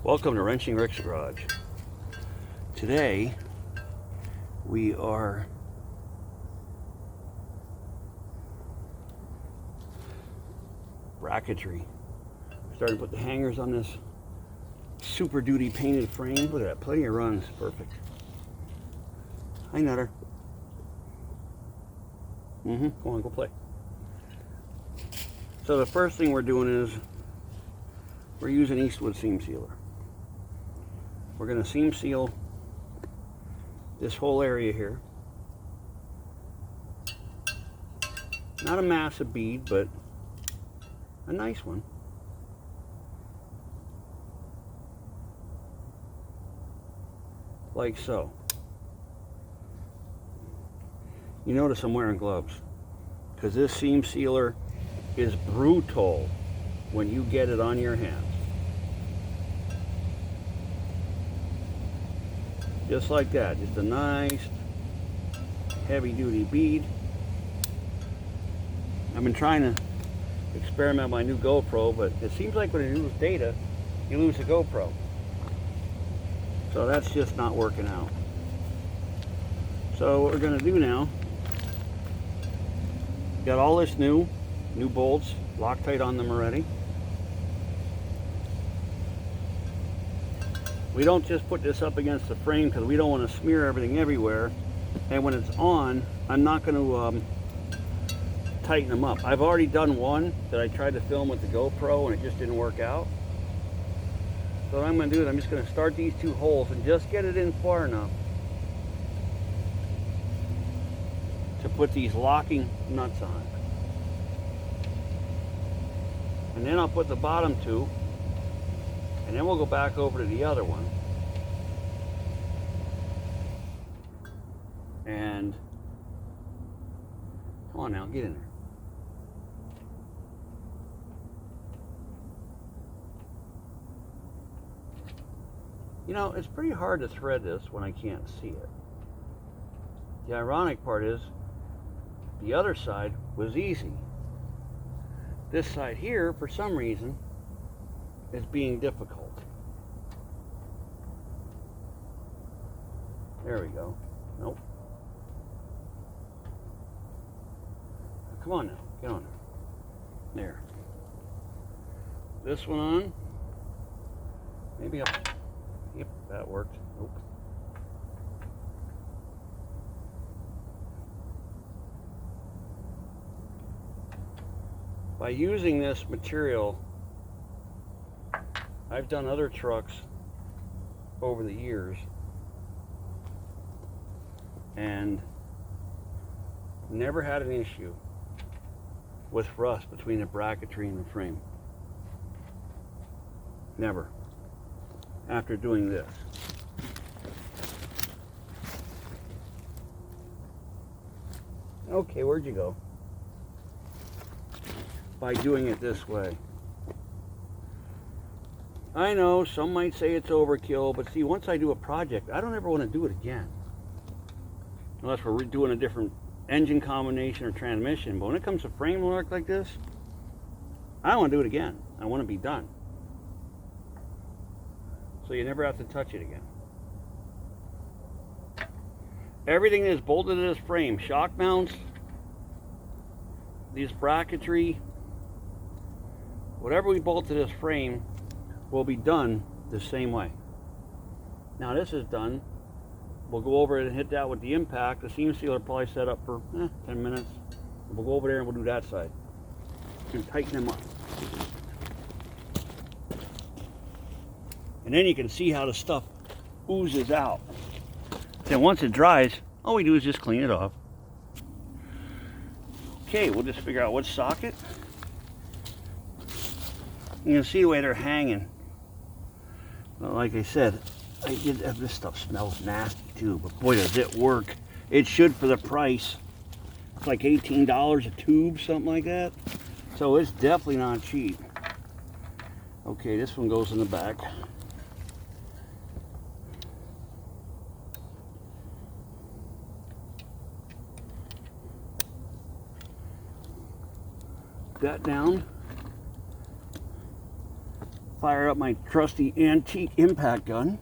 Welcome to Wrenching Rick's Garage. Today we are bracketry. Starting to put the hangers on this Super Duty painted frame. Look at that, plenty of runs, perfect. Hi Nutter. Come on, go play. So the first thing we're doing is we're using Eastwood seam sealer. We're going to seam seal this whole area here. Not a massive bead, but a nice one. Like so. You notice I'm wearing gloves because this seam sealer is brutal when you get it on your hands. Just like that, just a nice heavy duty bead. I've been trying to experiment with my new GoPro, but it seems like when you lose data, you lose the GoPro. So that's just not working out. So what we're gonna do now, got all this new bolts, Loctite on them already. We don't just put this up against the frame because we don't want to smear everything everywhere. And when it's on, I'm not going to tighten them up. I've already done one that I tried to film with the GoPro and it just didn't work out. So what I'm going to do is I'm just going to start these two holes and just get it in far enough to put these locking nuts on. And then I'll put the bottom two, and then we'll go back over to the other one. And come on now, get in there. You know, it's pretty hard to thread this when I can't see it. The ironic part is the other side was easy. This side here, for some reason, is being difficult. There we go. Nope. Come on now, get on there. There. This one on. Maybe I'll. Yep, that worked. Nope. By using this material, I've done other trucks over the years and never had an issue with rust between the bracketry and the frame. Never. After doing this. Okay, where'd you go? By doing it this way. I know some might say it's overkill, but see, once I do a project, I don't ever want to do it again. Unless we're doing a different engine combination or transmission. But when it comes to frame work like this, I don't want to do it again. I want to be done. So you never have to touch it again. Everything is bolted to this frame. Shock mounts, these bracketry, whatever we bolt to this frame will be done the same way. Now this is done. We'll go over it and hit that with the impact. The seam sealer probably set up for 10 minutes. We'll go over there and we'll do that side and tighten them up. And then you can see how the stuff oozes out. Then once it dries, all we do is just clean it off. Okay, we'll just figure out what socket. You can see the way they're hanging. Well, like I said, this stuff smells nasty too, but boy does it work. It should for the price. It's like $18 a tube, something like that. So it's definitely not cheap. Okay, this one goes in the back. that down. fire up my trusty antique impact gun.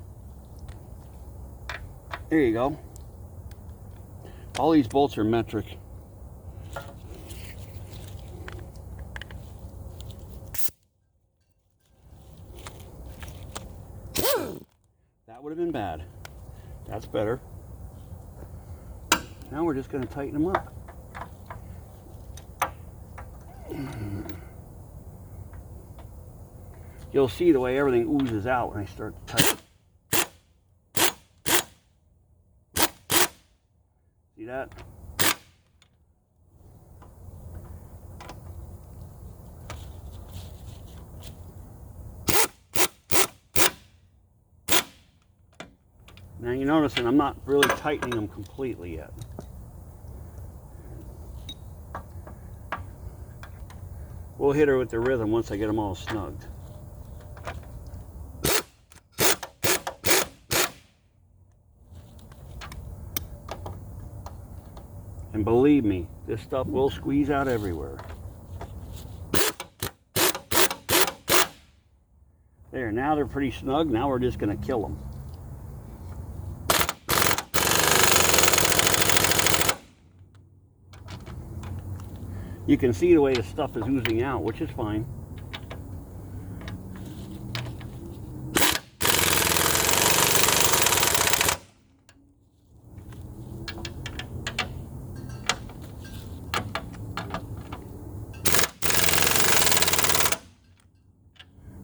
There you go. All these bolts are metric. That would have been bad. That's better. Now we're just going to tighten them up. You'll see the way everything oozes out when I start to tighten. See that? Now you notice that I'm not really tightening them completely yet. We'll hit her with the rhythm once I get them all snugged. And believe me, this stuff will squeeze out everywhere. There, now they're pretty snug. Now we're just going to kill them. You can see the way the stuff is oozing out, which is fine.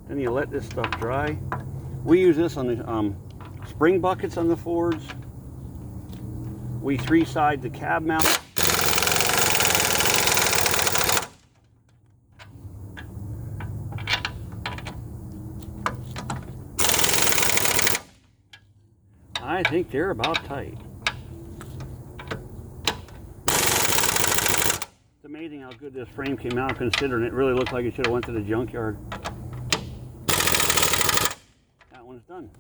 Then you let this stuff dry. We use this on the spring buckets on the Fords. We three-side the cab mount. I think they're about tight. It's amazing how good this frame came out, considering it really looked like it should have went to the junkyard. That one's done.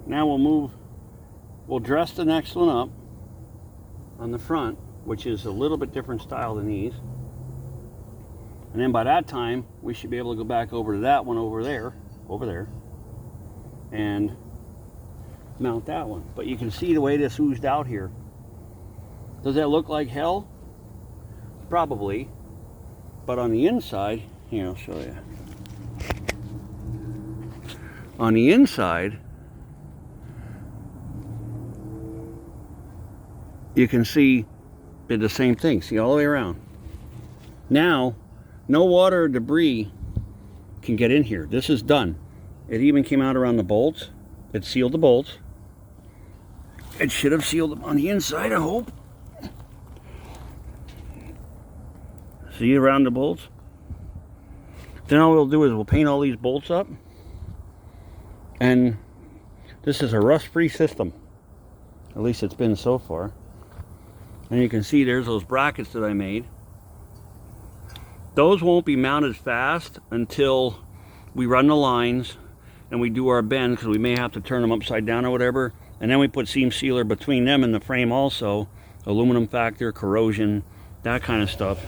Now we'll dress the next one up on the front, which is a little bit different style than these. And then by that time, we should be able to go back over to that one over there, and mount that one. But you can see the way this oozed out here. Does that look like hell? Probably. But on the inside, here, I'll show you. On the inside, you can see did the same thing. See, all the way around. Now, no water or debris can get in here. This is done. It even came out around the bolts. It sealed the bolts. It should have sealed them on the inside, I hope. See around the bolts? Then all we'll do is we'll paint all these bolts up. And this is a rust-free system. At least it's been so far. And you can see there's those brackets that I made. Those won't be mounted fast until we run the lines and we do our bend, because we may have to turn them upside down or whatever. And then we put seam sealer between them and the frame also. Aluminum factor, corrosion, that kind of stuff.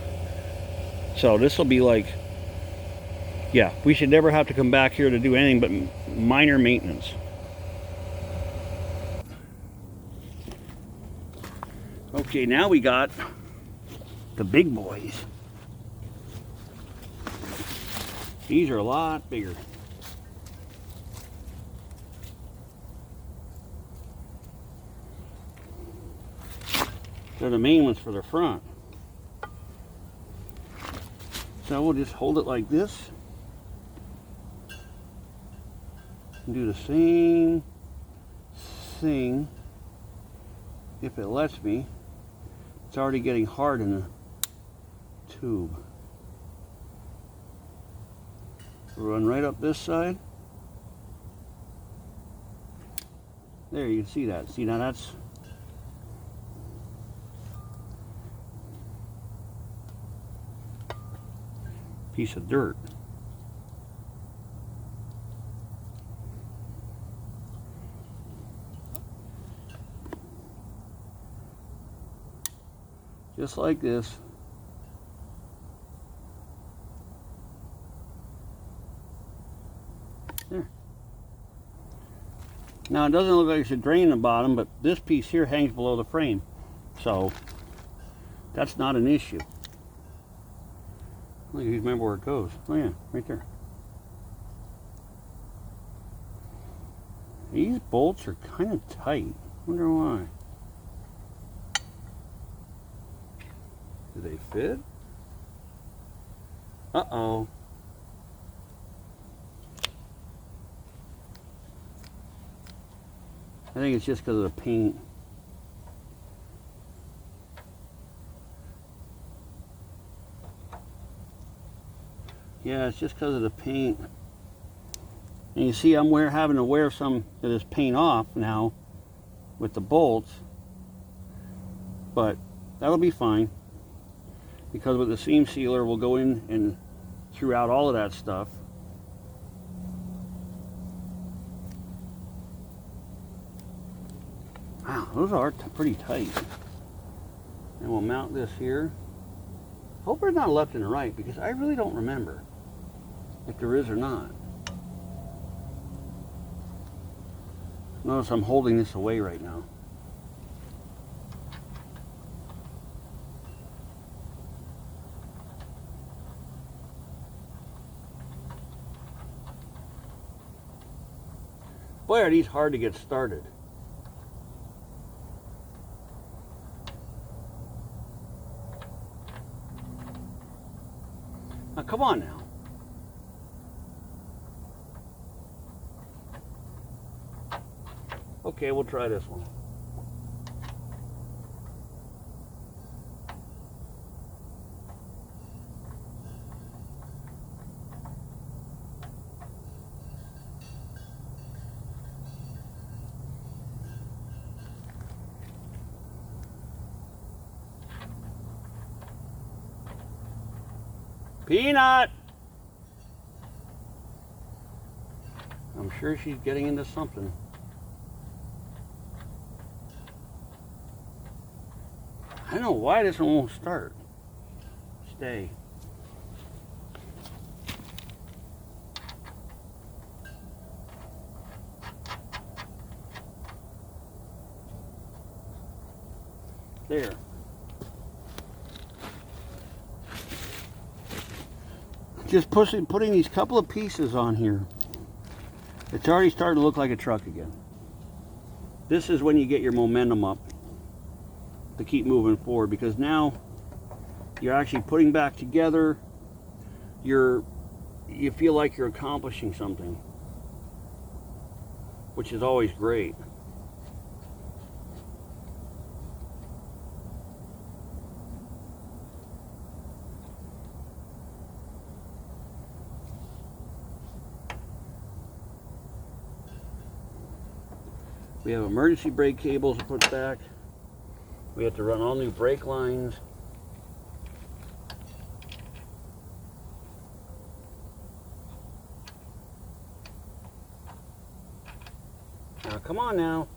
So this will be like, yeah, we should never have to come back here to do anything but minor maintenance. Okay, now we got the big boys. These are a lot bigger. They're the main ones for the front. So we'll just hold it like this. And do the same thing. If it lets me. It's already getting hard in the tube. Run right up this side. There, you can see that. See, now that's a piece of dirt. Just like this. Now it doesn't look like it's a drain in the bottom, but this piece here hangs below the frame. So that's not an issue. Look, you remember where it goes. Oh yeah, right there. These bolts are kind of tight. Wonder why. Do they fit? Uh-oh. I think it's just because of the paint. Yeah, it's just because of the paint. And you see I'm having to wear some of this paint off now with the bolts. But that'll be fine. Because with the seam sealer, we'll go in and screw out all of that stuff. Wow, those are pretty tight. And we'll mount this here. Hope there's not a left and a right, because I really don't remember if there is or not. Notice I'm holding this away right now. Boy, are these hard to get started. Now, come on now. Okay, we'll try this one. Peanut! I'm sure she's getting into something. I don't know why this one won't start. Stay. There. Just putting these couple of pieces on here. It's already starting to look like a truck again. This is when you get your momentum up to keep moving forward, because now you're actually putting back together. You feel like you're accomplishing something, which is always great. We have emergency brake cables to put back. We have to run all new brake lines. Now, come on now.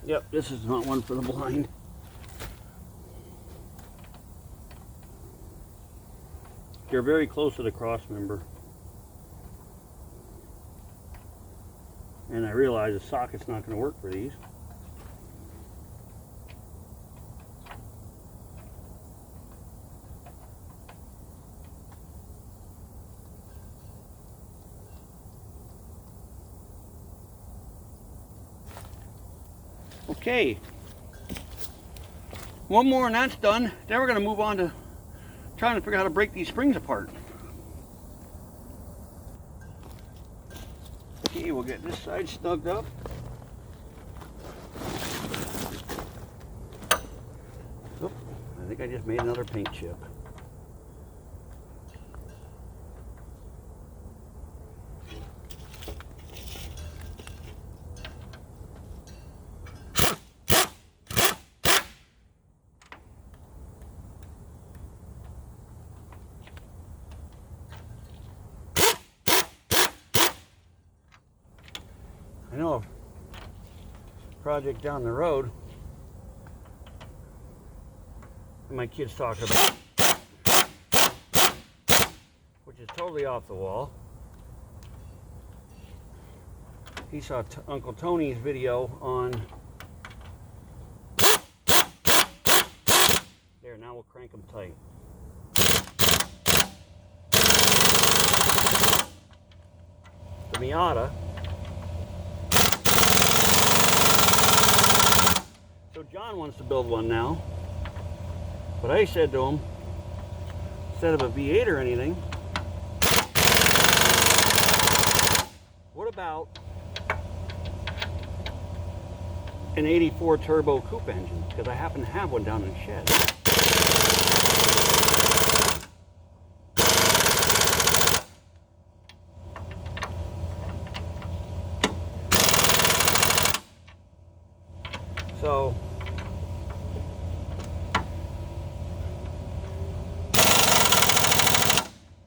Yep, this is not one for the blind. You're very close to the cross member. And I realize the socket's not going to work for these. Okay. One more and that's done. Then we're going to move on to trying to figure out how to break these springs apart. Okay, we'll get this side snugged up. Oop, I think I just made another paint chip. I know a project down the road that my kids talk about, which is totally off the wall. he saw Uncle Tony's video on. There, now we'll crank them tight. The Miata. So John wants to build one now. But I said to him, instead of a V8 or anything, what about an 84 turbo coupe engine? Because I happen to have one down in the shed. So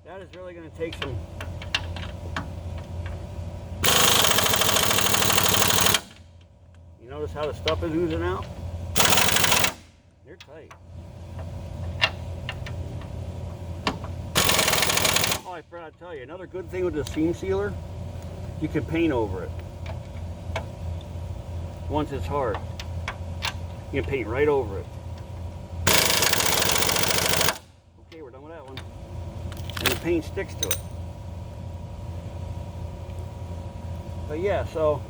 that is really going to take some You notice how the stuff is oozing out? They're tight. Oh, I forgot to tell you, another good thing with the seam sealer, you can paint over it. Once it's hard, you can paint right over it. Okay, we're done with that one. And the paint sticks to it. But yeah, so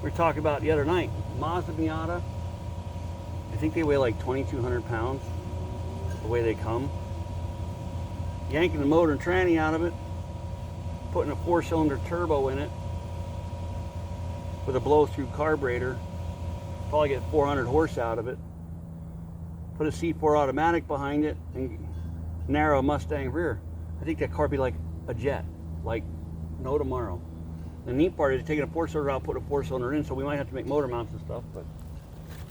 we were talking about the other night, Mazda Miata. I think they weigh like 2,200 pounds, the way they come. Yanking the motor and tranny out of it, putting a 4-cylinder turbo in it with a blow-through carburetor, probably get 400 horse out of it. Put a C4 automatic behind it and narrow Mustang rear. I think that car would be like a jet, like no tomorrow. The neat part is taking a 4-cylinder out, putting a 4-cylinder in, so we might have to make motor mounts and stuff, but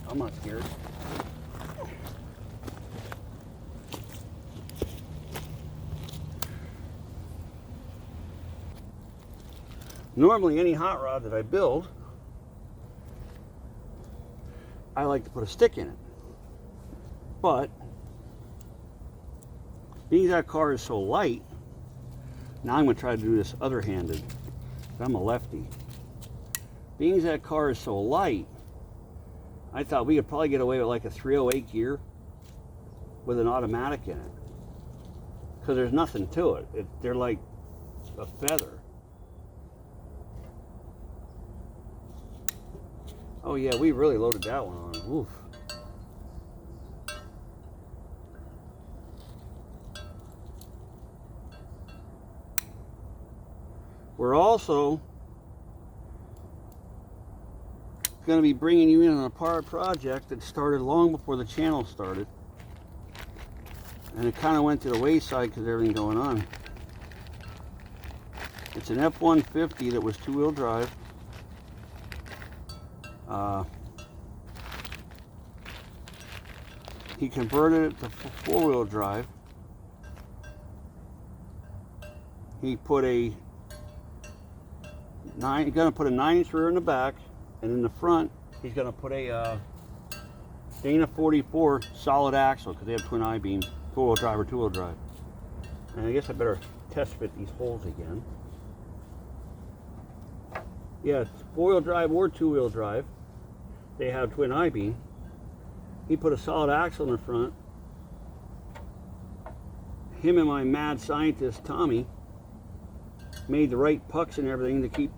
I'm not scared. Normally, any hot rod that I build, I like to put a stick in it. But being that car is so light, now I'm going to try to do this other-handed. I'm a lefty. Being that car is so light, I thought we could probably get away with like a 308 gear with an automatic in it. Because there's nothing to it. They're like a feather. Oh yeah, we really loaded that one on. Oof. We're also going to be bringing you in on a project that started long before the channel started. And it kind of went to the wayside because of everything going on. It's an F-150 that was 2-wheel drive. He converted it to 4-wheel drive. He put he's going to put a 9-inch rear in the back, and in the front, he's going to put a Dana 44 solid axle because they have twin I-beam, 4-wheel drive or 2-wheel drive. And I guess I better test fit these holes again. Yeah, it's 4-wheel drive or 2-wheel drive. They have twin I-beam. He put a solid axle in the front. Him and my mad scientist, Tommy, made the right pucks and everything to keep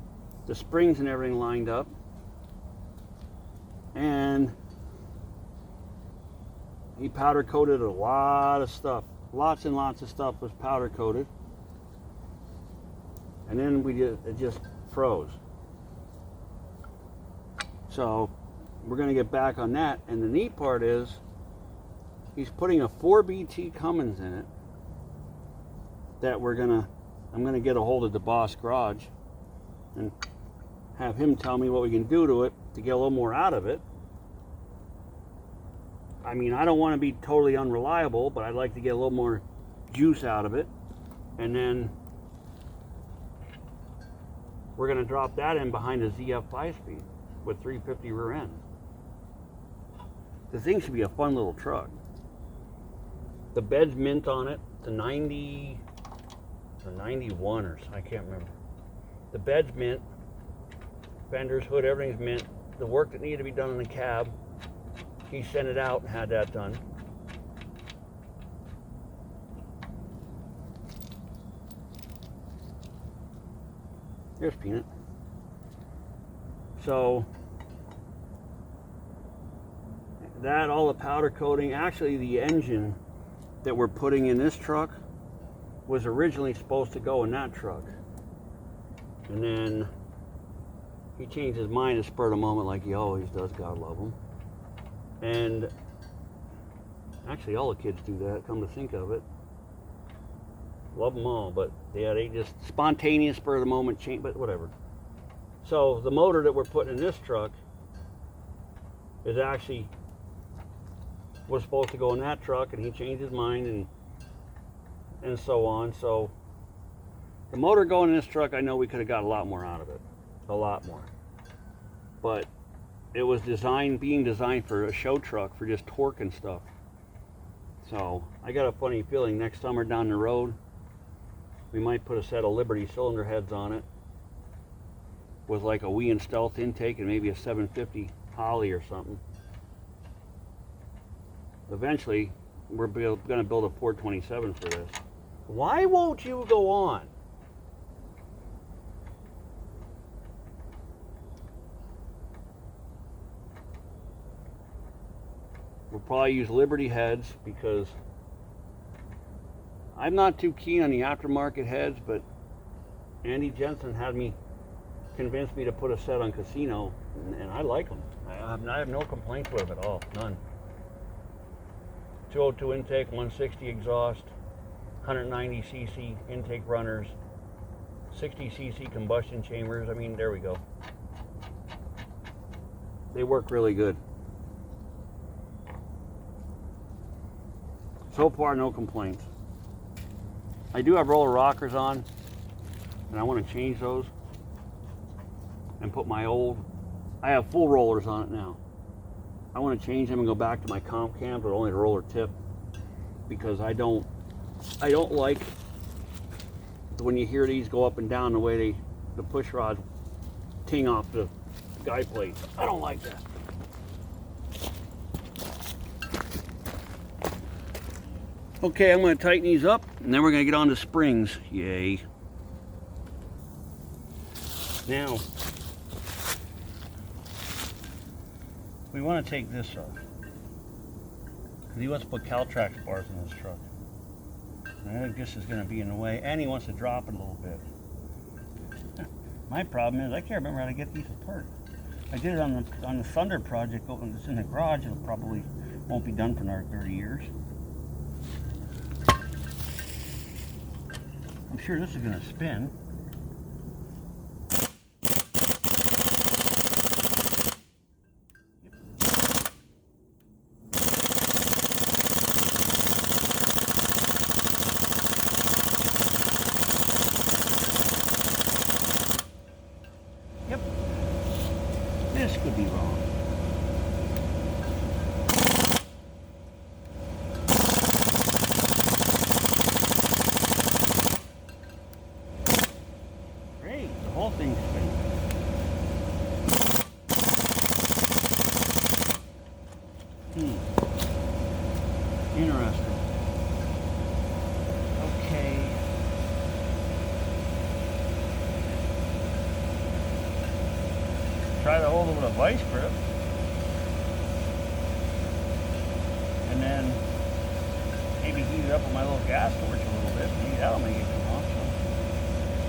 the springs and everything lined up. And he powder coated a lot of stuff. Lots and lots of stuff was powder coated. And then it just froze. So we're going to get back on that. And the neat part is he's putting a 4BT Cummins in it that I'm going to get a hold of the Boss Garage and have him tell me what we can do to it to get a little more out of it. I mean, I don't want to be totally unreliable, but I'd like to get a little more juice out of it. And then we're going to drop that in behind a ZF 5-speed with 350 rear end. The thing should be a fun little truck. The bed's mint on it, the 90 or 91 or something, I can't remember. The bed's mint, fenders, hood, everything's mint. The work that needed to be done in the cab, he sent it out and had that done. Here's Peanut. So that, all the powder coating, actually the engine that we're putting in this truck was originally supposed to go in that truck. And then he changed his mind at spur of the moment, like he always does, God love him. And actually all the kids do that, come to think of it. Love them all, but yeah, they just spontaneous, spur of the moment change, but whatever. So the motor that we're putting in this truck is actually was supposed to go in that truck, and he changed his mind and so on. So the motor going in this truck, I know we could have got a lot more out of it, a lot more. But it was being designed for a show truck for just torque and stuff. So I got a funny feeling next summer down the road, we might put a set of Liberty cylinder heads on it with like a Wee and Stealth intake and maybe a 750 Holly or something. Eventually, we're going to build a 427 for this. Why won't you go on? We'll probably use Liberty heads because I'm not too keen on the aftermarket heads, but Andy Jensen had me convinced me to put a set on Casino, and I like them. I have no complaints with them at all, none. 202 intake, 160 exhaust, 190 cc intake runners, 60 cc combustion chambers. I mean, there we go. They work really good. So far, no complaints. I do have roller rockers on, and I want to change those and put my old, I have full rollers on it now. I want to change them and go back to my comp cams with only the roller tip, because I don't like when you hear these go up and down the way the push rod ting off the guide plate. I don't like that. Okay, I'm going to tighten these up, and then we're going to get on to springs. Yay. Now, we want to take this off, because he wants to put Caltrax bars in this truck. And I think this is going to be in the way, and he wants to drop it a little bit. My problem is I can't remember how to get these apart. I did it on the Thunder project. It's in the garage. It probably won't be done for another 30 years. I'm sure this is going to spin. Yep. This could be wrong. The whole thing's spinning. Interesting. Okay. Try to hold it with a vice grip. And then maybe heat it up with my little gas torch a little bit. Maybe that'll make it come off. So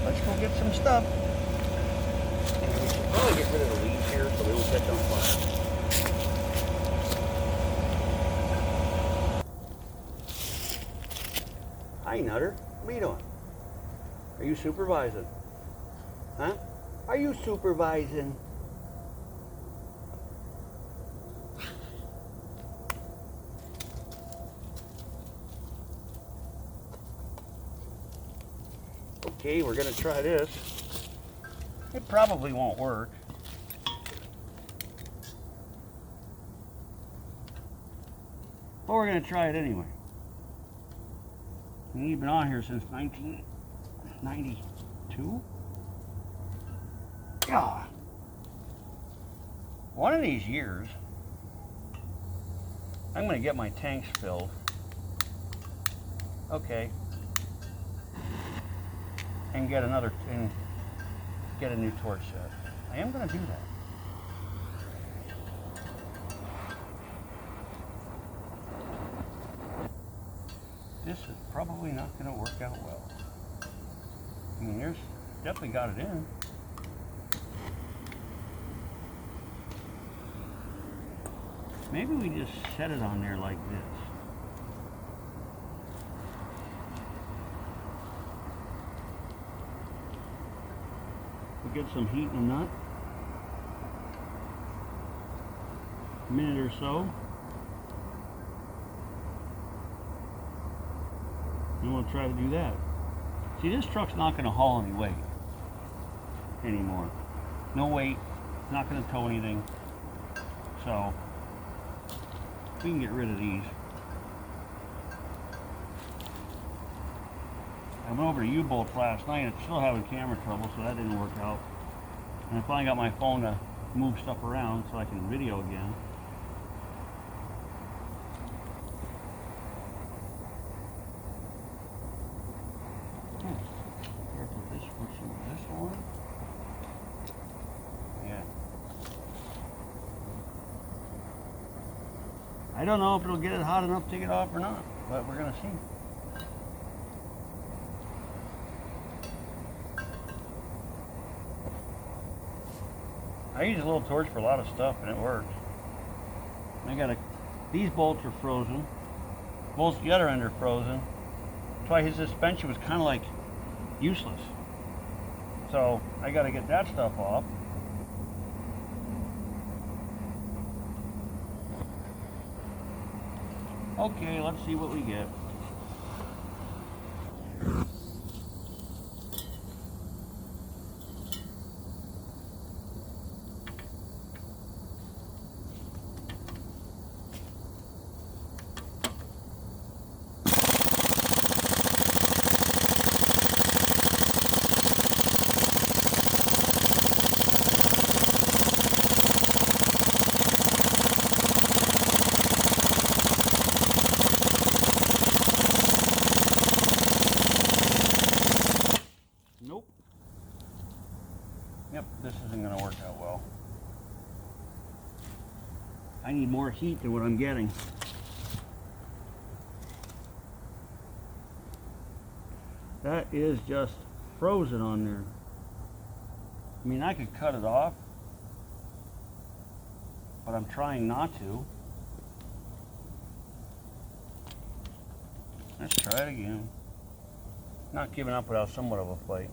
let's go get some stuff. We should probably get rid of the leaves here so they don't catch on fire. Hi, Nutter. What are you doing? Are you supervising? Huh? Are you supervising? Okay, we're going to try this. It probably won't work. But we're going to try it anyway. We've been on here since 1992. Oh. One of these years, I'm going to get my tanks filled. Okay. And get a new torch set. I am going to do that. This is probably not going to work out well. I mean, there's definitely got it in. Maybe we just set it on there like this. We get some heat in the nut. A minute or so. And we'll try to do that. See, this truck's not going to haul any weight anymore. No weight, not going to tow anything. So, we can get rid of these. I went over to U-bolts last night and still having camera trouble, so that didn't work out. And I finally got my phone to move stuff around so I can video again. I don't know if it'll get it hot enough to take it off or not, but we're going to see. I use a little torch for a lot of stuff and it works. These bolts are frozen. Bolts at the other end are frozen. That's why his suspension was kind of like useless. So I got to get that stuff off. Okay, let's see what we get. Nope. Yep, this isn't going to work out well. I need more heat than what I'm getting. That is just frozen on there. I mean, I could cut it off, but I'm trying not to. Let's try it again. Not giving up without somewhat of a fight.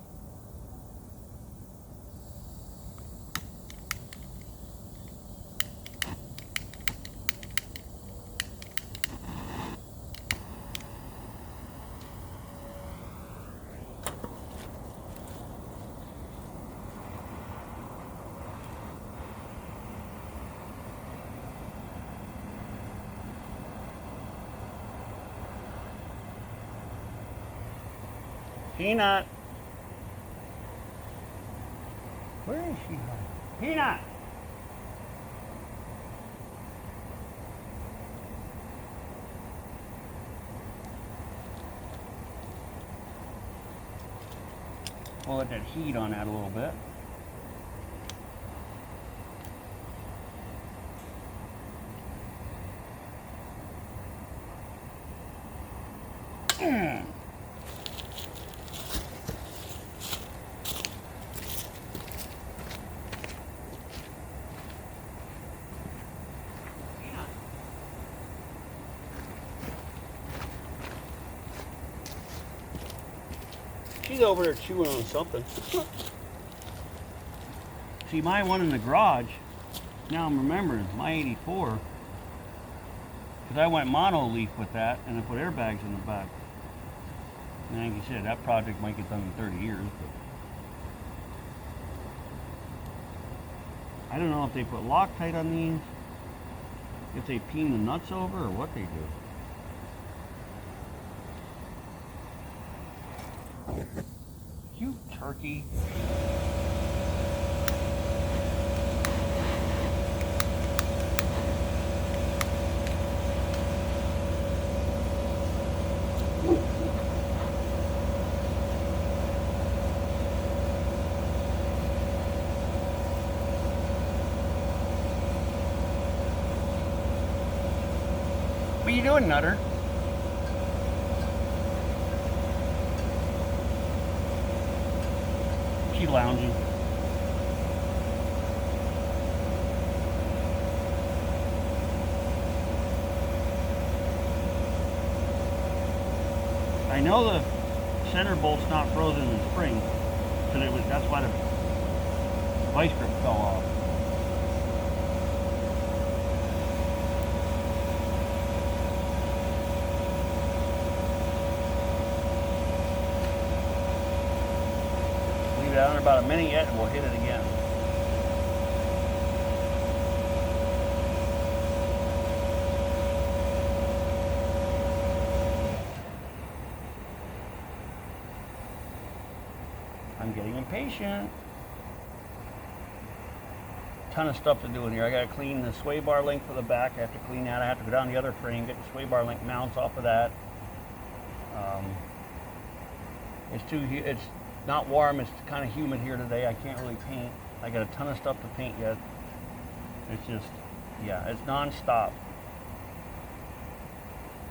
Peanut. Where is she? Peanut. We'll let that heat on that a little bit. She's over there chewing on something. See, my one in the garage, now I'm remembering, my 84, because I went mono leaf with that and I put airbags in the back. And like you said, that project might get done in 30 years. But I don't know if they put Loctite on these, if they peen the nuts over, or what they do. You turkey. are you doing, Nutter? She's lounging. I know the center bolt's not frozen in the spring, because that's why the vice grip fell off. Leave it out in about a minute yet and we'll hit it again. I'm getting impatient. Ton of stuff to do in here. I gotta clean the sway bar link for the back. I have to clean that. I have to go down the other frame, get the sway bar link mounts off of that. It's not warm. It's kind of humid here today. I can't really paint. I got a ton of stuff to paint yet. It's just, yeah, it's non-stop.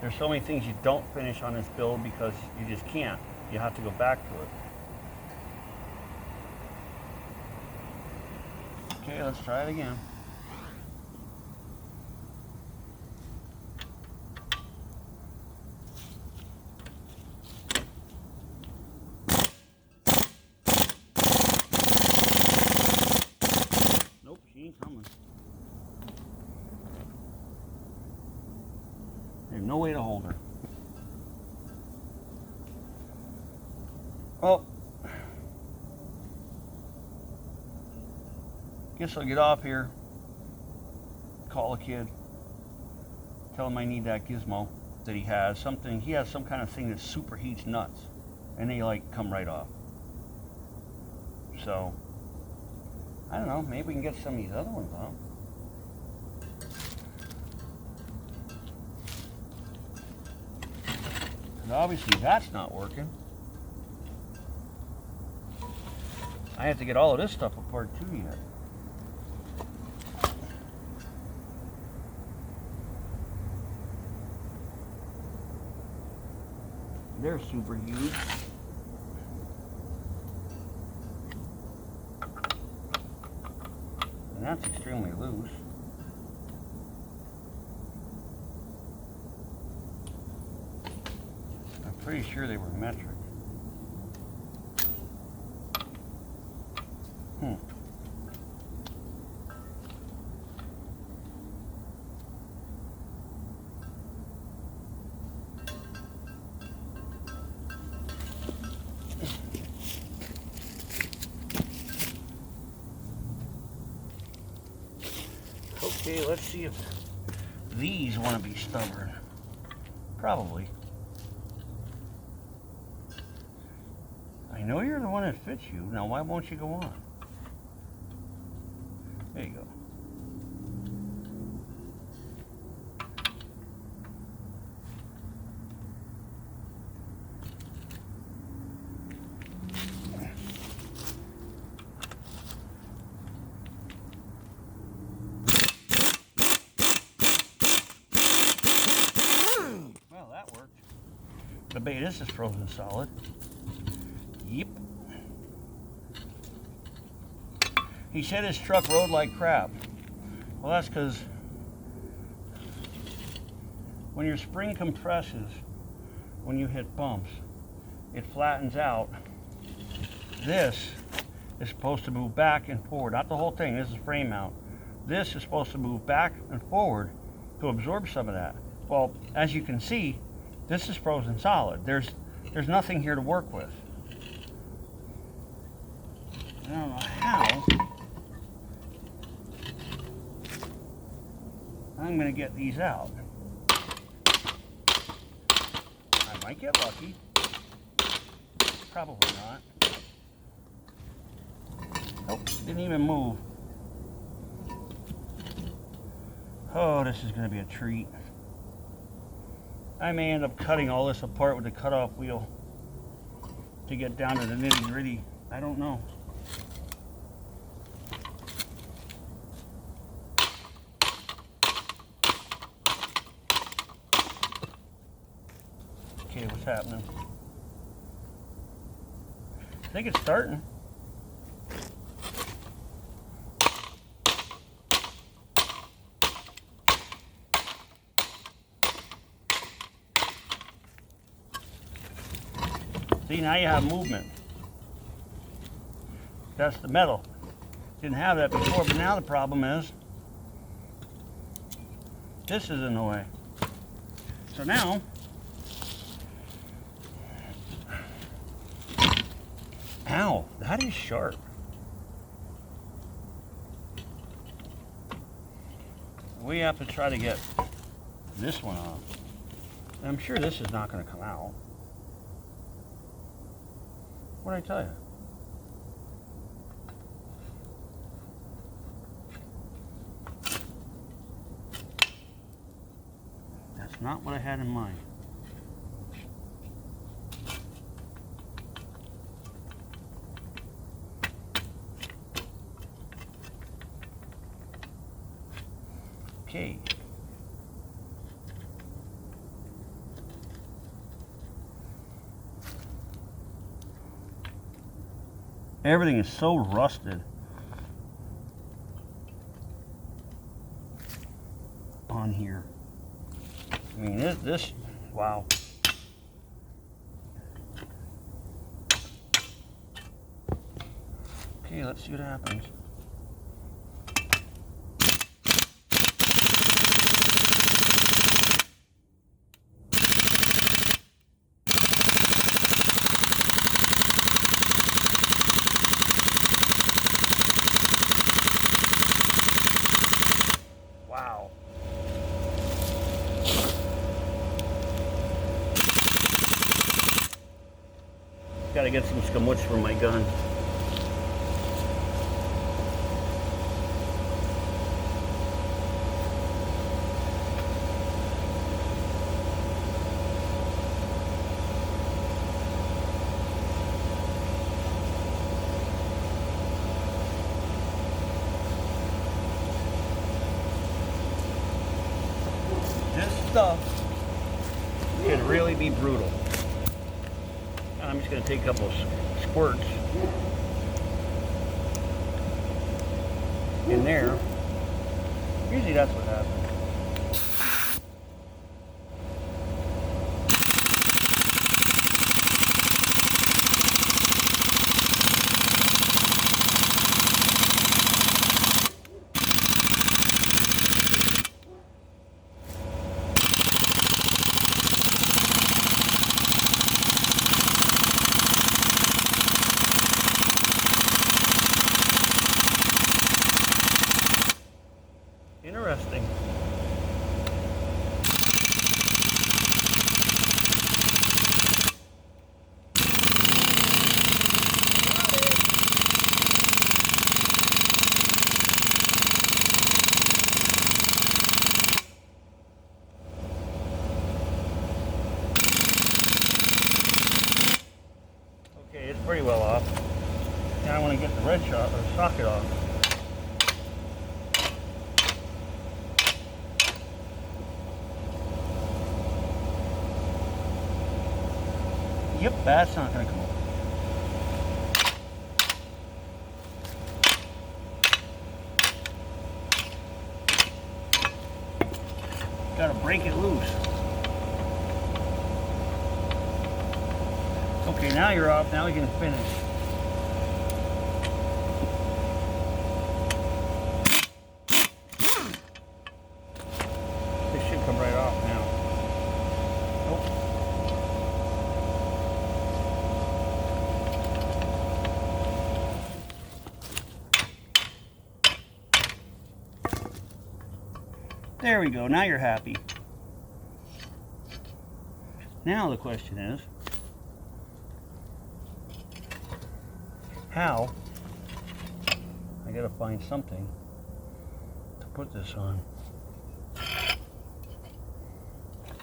There's so many things you don't finish on this build because you just can't. You have to go back to it. Okay, let's try it again. Nope, she ain't coming. There's no way to hold her. Well, guess I'll get off here, call a kid, tell him I need that gizmo that he has. He has some kind of thing that superheats nuts, and they like come right off. So, I don't know, maybe we can get some of these other ones out. And obviously that's not working. I have to get all of this stuff apart too yet. They're super huge. And that's extremely loose. I'm pretty sure they were metric. Okay, let's see if these want to be stubborn. Probably. I know you're the one that fits you. Now, why won't you go on? There you go. The bait, this is frozen solid. Yep. He said his truck rode like crap. Well, that's because when your spring compresses, when you hit bumps, it flattens out. This is supposed to move back and forward. Not the whole thing, this is frame mount. This is supposed to move back and forward to absorb some of that. Well, as you can see, this is frozen solid. There's nothing here to work with. I don't know how I'm going to get these out. I might get lucky. Probably not. Nope, didn't even move. Oh, this is going to be a treat. I may end up cutting all this apart with the cutoff wheel to get down to the nitty-gritty. I don't know. Okay, what's happening? I think it's starting. See, now you have movement. That's the metal. Didn't have that before, but now the problem is this is in the way. So now, ow, that is sharp. We have to try to get this one off. I'm sure this is not going to come out. What did I tell you? That's not what I had in mind. Okay. Everything is so rusted on here. I mean, this, wow. Okay, let's see what happens. Wow. Gotta get some scamuch for my gun. This stuff can really be brutal. I'm just going to take a couple of squirts in there. Usually that's what happens. Interesting. Okay, it's pretty well off. Now I want to get the wrench off, or socket off. Yep, that's not going to come off. Got to break it loose. Okay, now you're off. Now we can finish. This should come right off now. Nope. There we go. Now you're happy. Now the question is, how? I gotta find something to put this on.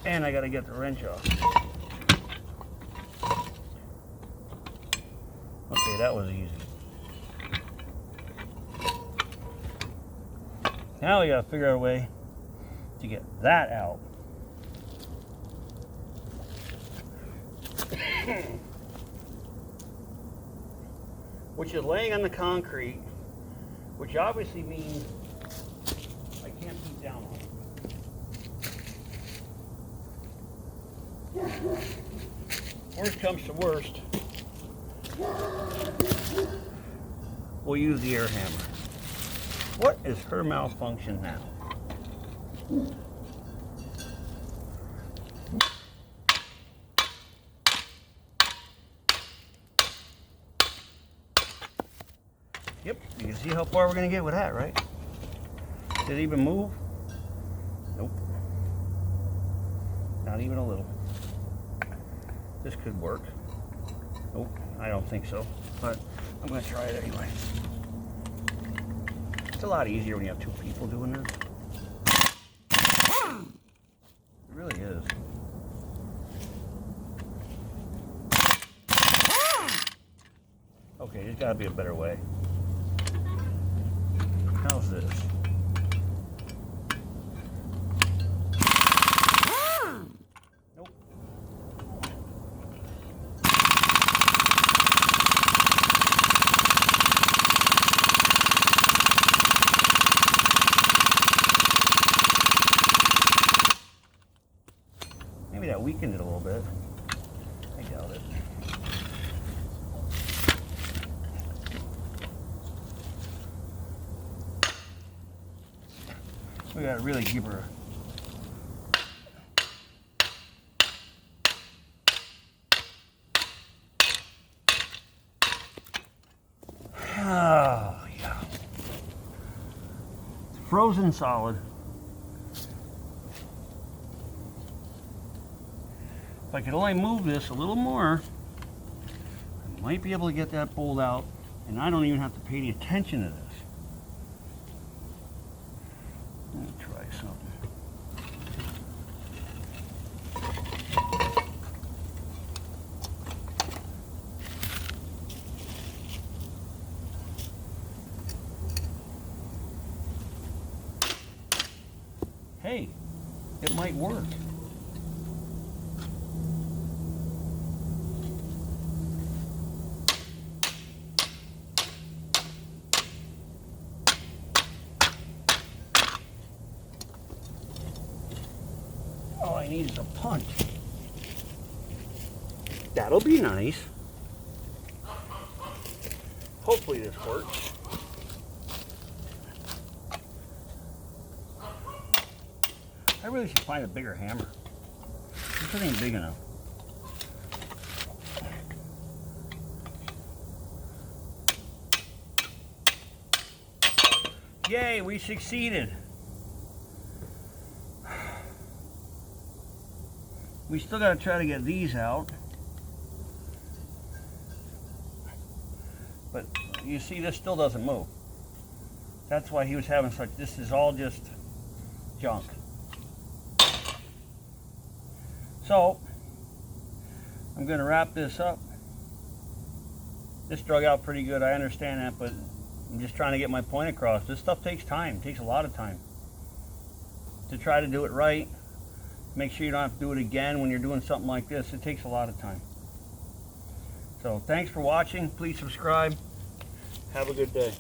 And I gotta get the wrench off. Okay, that was easy. Now we gotta figure out a way to get that out. which is laying on the concrete, which obviously means I can't beat down on it. Worst comes to worst, we'll use the air hammer. What is her malfunction now? Yep, you can see how far we're going to get with that, right? Did it even move? Nope. Not even a little. This could work. Nope, I don't think so. But I'm going to try it anyway. It's a lot easier when you have two people doing this. It really is. Okay, there's got to be a better way. How's this? Nope. Maybe that weakened it a little bit. I doubt it. We gotta really give her oh yeah. Frozen solid. If I could only move this a little more, I might be able to get that bolt out, and I don't even have to pay any attention to this. Let me try something. Hey, it might work. All I need is a punch. That'll be nice. Hopefully this works. I really should find a bigger hammer. This ain't big enough. Yay, we succeeded. We still got to try to get these out. But you see, this still doesn't move. That's why he was having such, this is all just junk. So, I'm going to wrap this up. This drug out pretty good, I understand that, but I'm just trying to get my point across. This stuff takes time, it takes a lot of time. To try to do it right, make sure you don't have to do it again when you're doing something like this. It takes a lot of time. So thanks for watching. Please subscribe. Have a good day.